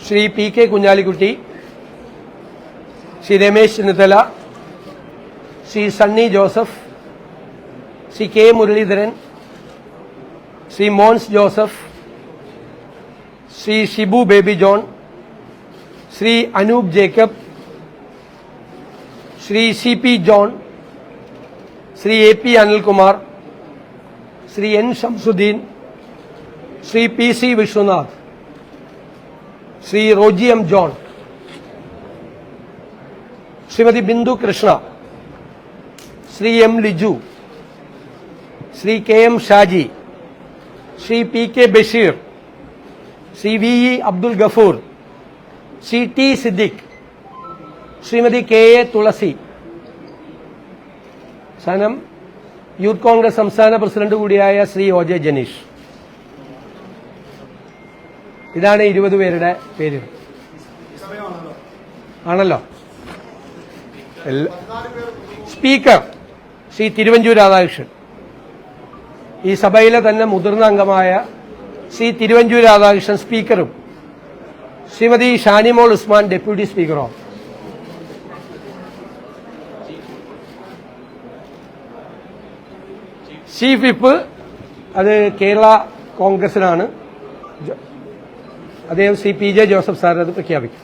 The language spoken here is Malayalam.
Shri P K. Kunhalikutty, Shri Ramesh Chennithala, Shri Sunny Joseph, Shri K. Muraleedharan, Shri Mons Joseph, Shri Shibu Baby John, Shri Anoop Jacob, Shri C P John, Shri A P Anilkumar, Shri N Shamsuddin, Shri P C Vishwanath, Shri Roji M John, Shrimati Bindu Krishna, Shri M Liju, Shri K M Shaji, Shri P K Basheer, Shri V E Abdul Gafoor, Shri T Siddique, Shrimati K A Thulasi. അവസാനം യൂത്ത് കോൺഗ്രസ് സംസ്ഥാന പ്രസിഡന്റ് കൂടിയായ ശ്രീ ഒ ജെ ജനീഷ്. ഇതാണ് 20 പേരുടെ പേര്. ആണല്ലോ. സ്പീക്കർ ശ്രീ തിരുവഞ്ചൂർ രാധാകൃഷ്ണൻ. ഈ സഭയിലെ തന്നെ മുതിർന്ന അംഗമായ ശ്രീ തിരുവഞ്ചൂർ രാധാകൃഷ്ണൻ സ്പീക്കറും ശ്രീമതി ഷാനിമോൾ ഉസ്മാൻ ഡെപ്യൂട്ടി സ്പീക്കറോ. ചീഫ് വിപ്പ് അത് കേരള കോൺഗ്രസിനാണ്. അദ്ദേഹം Shri P J Joseph sir അത് പ്രഖ്യാപിക്കും.